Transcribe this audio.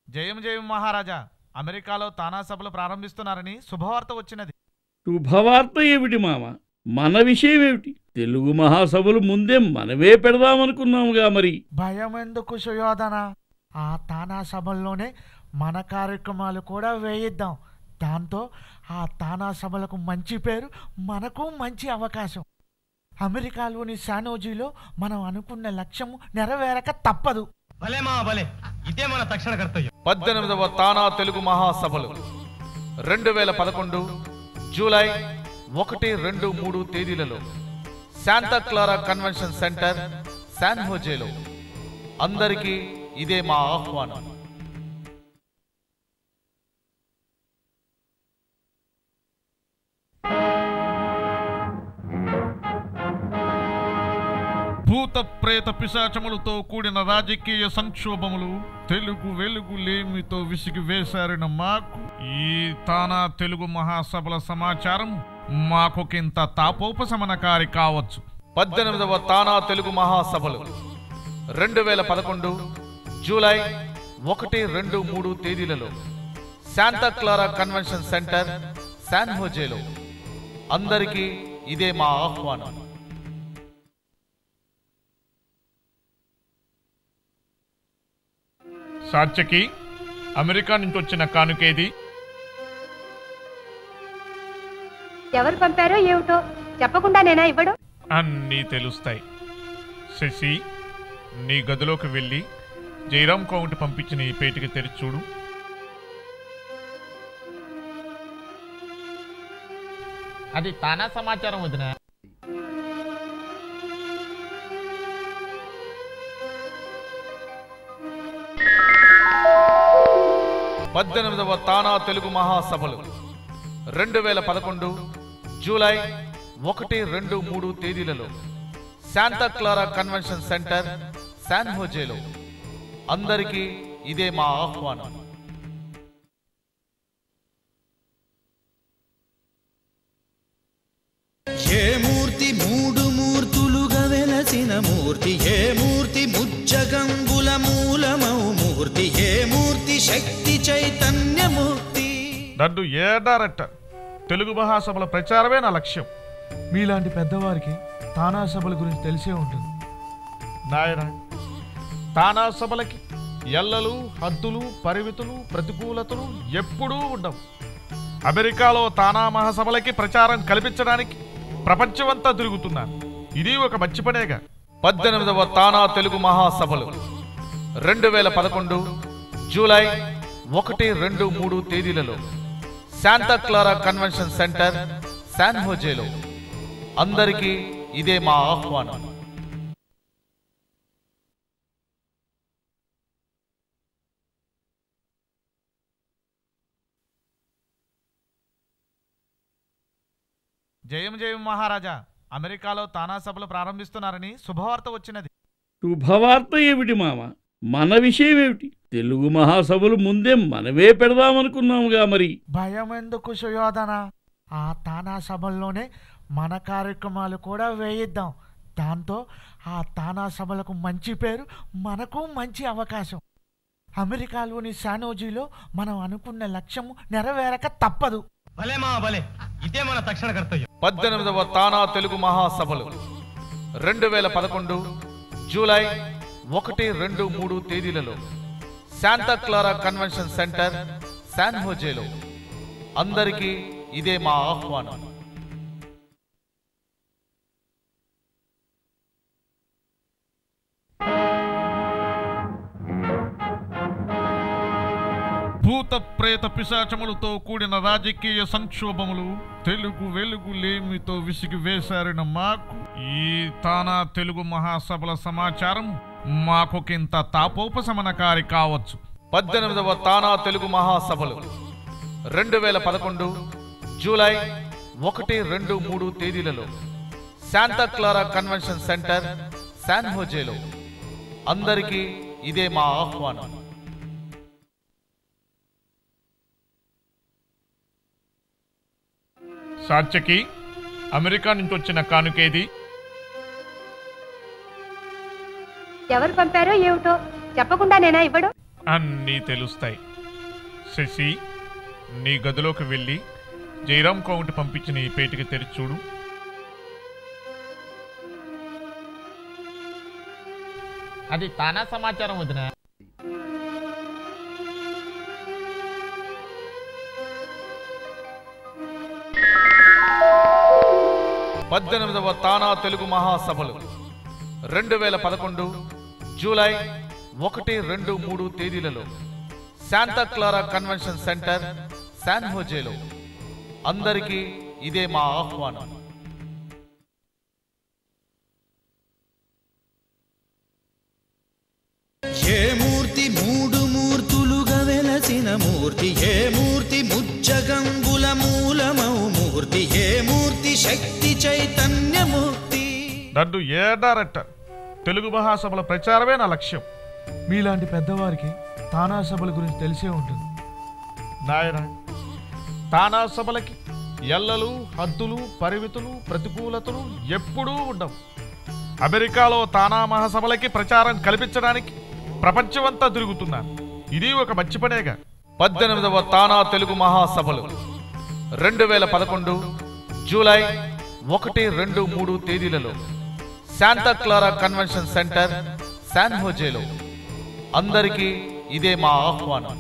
జయం జయం మహారాజా, అమెరికాలో తానా సభలు ప్రారంభిస్తున్నారని శుభవార్త వచ్చినది. శుభవార్త ఏమిటి మామ? మన విషయం ఏమిటి? తెలుగు మహాసభలు ముందే మనమే పెడదామనుకున్నాముగా మరి. భయం ఎందుకు సుయోధన? ఆ తానా సభల్లోనే మన కార్యక్రమాలు కూడా వేయిద్దాం. దాంతో ఆ తానా సభలకు మంచి పేరు, మనకు మంచి అవకాశం. అమెరికాలోని శానోజీలో మనం అనుకున్న లక్ష్యం నెరవేరక తప్పదు. ఇదే మన తక్షణ కర్తవ్యం. 18వ తానా తెలుగు మహాసభలు 2011 జూలై 1, 2, 3 తేదీలలో Santa Clara convention centre, San హోజేలో. అందరికీ ఇదే మా ఆహ్వానం. భూత ప్రేత పిశాచములతో కూడిన రాజకీయ సంక్షోభములు తెలుగు వెలుగు లేమితో విసిగి వేశారిన మాకు ఈ తానా తెలుగు మహాసభల సమాచారం మాకొకింత తాపోపశమనకారి కావచ్చు. 18వ తానా తెలుగు మహాసభలు 2011 జూలై 1, 2, 3 తేదీలలో Santa Clara convention centre, San హోజేలో. అందరికీ ఇదే మా ఆహ్వానం. సాత్యకి, అమెరికా నుంచి వచ్చిన కానుకేది? ఎవరు పంపారో ఏమిటో చెప్పకుండా నేనా ఇవ్వడం? అన్నీ తెలుస్తాయి. శశి, నీ గదిలోకి వెళ్ళి జైరాం కౌంట్ పంపించిన ఈ పేటికి తెరిచి చూడు. అది తానా సమాచారం వదిన. పద్దెనిమిదవ తానా తెలుగు మహాసభలు 2011 జూలై 1, 2, 3 తేదీలలో Santa Clara convention centre, San హోజేలో. అందరికీ ఇదే మా ఆహ్వానం. ఏ మూర్తి మూడు మూర్తులుగా వెలసిన మూర్తి, ఏ మూర్తి ముజ్జగంబుల మూలమౌ మూర్తి, ఏ మూర్తి శక్తి చైతన్యమూర్తి. నన్ను ఏ డైరెక్టర్, తెలుగు మహాసభల ప్రచారమే నా లక్ష్యం. మీలాంటి పెద్దవారికి తానా సభల గురించి తెలిసే ఉంటుంది. నాయన, తానా సభలకి ఎల్లలు, హద్దులు, పరిమితులు, ప్రతికూలతలు ఎప్పుడూ ఉండవు. అమెరికాలో తానా మహాసభలకి ప్రచారం కల్పించడానికి ప్రపంచమంతా తిరుగుతున్నాను. ఇది ఒక మంచి పనేగా. 18వ తానా తెలుగు మహాసభలు 2011 జూలై 1, 2, 3 తేదీలలో Santa Clara convention centre, San హోజేలో. అందరికీ ఇదే మా ఆహ్వానం. జయం జయం మహారాజా, అమెరికాలో తానా సభలు ప్రారంభిస్తున్నారని శుభవార్త వచ్చినది. శుభవార్త ఏమిటి మామ? మన విషయం ఏమిటి? తెలుగు మహాసభలు ముందే మనమే పెడదామనుకున్నాముగా మరి. భయం ఎందుకు సుయోధన? ఆ తానా సభల్లోనే మన కార్యక్రమాలు కూడా వేయిద్దాం. దాంతో ఆ తానా సభలకు మంచి పేరు, మనకు మంచి అవకాశం. అమెరికాలోని శానోజీలో మనం అనుకున్న లక్ష్యం నెరవేరక తప్పదు. ఇదే మన తక్షణ కర్తవ్యం. 18వ తానా తెలుగు మహాసభలు 2011 జూలై 1, 2, 3 తేదీలలో Santa Clara convention centre, San హోజేలో. అందరికీ ఇదే మా ఆహ్వానం. భూత ప్రేత పిశాచములతో కూడిన రాజకీయ సంక్షోభములు తెలుగు వెలుగు లేమితో విసిగి వేశారిన మాకు ఈ తానా తెలుగు మహాసభల సమాచారం మాకొకింత తాపోపశమనకారి కావచ్చు. 18వ తానా తెలుగు మహాసభలు 2011 జూలై 1, 2, 3 తేదీలలో Santa Clara convention centre, San హోజేలో. అందరికీ ఇదే మా ఆహ్వానం. సాత్యకి, అమెరికా నుంచి వచ్చిన కానుకేది? ఎవరు పంపారో ఏమిటో చెప్పకుండా నేనా ఇవ్వడం? అన్నీ తెలుస్తాయి. శశి, నీ గదిలోకి వెళ్ళి జయరాం కౌంట్ పంపించిన ఈ పేటికి తెరిచి చూడు. అది తానా సమాచారం వదిన. పద్దెనిమిదవ తానా తెలుగు మహాసభలు 2011 జూలై 1, 2, 3 తేదీలలో Santa Clara convention centre, San హోజేలో. అందరికీ ఇదే మా ఆహ్వానం. ఏ మూర్తి మూడు మూర్తులుగా వెలసిన మూర్తి, ఏ మూర్తి ముజ్జగంబుల మూలమౌ మూర్తి, ఏ మూర్తి శక్తి చైతన్యమూర్తి. నన్ను ఏ డైరెక్టర్, తెలుగు మహాసభల ప్రచారమే నా లక్ష్యం. మీలాంటి పెద్దవారికి తానా సభల గురించి తెలిసే ఉంటుంది. నాయన, తానా సభలకి ఎల్లలు, హద్దులు, పరిమితులు, ప్రతికూలతలు ఎప్పుడూ ఉండవు. అమెరికాలో తానా మహాసభలకి ప్రచారం కల్పించడానికి ప్రపంచమంతా తిరుగుతున్నాను. ఇది ఒక మంచి పనేగా. 18వ తానా తెలుగు మహాసభలు 2011 జూలై 1, 2, 3 తేదీలలో Santa Clara convention centre, San హోజేలో. అందరికీ ఇదే మా ఆహ్వానం.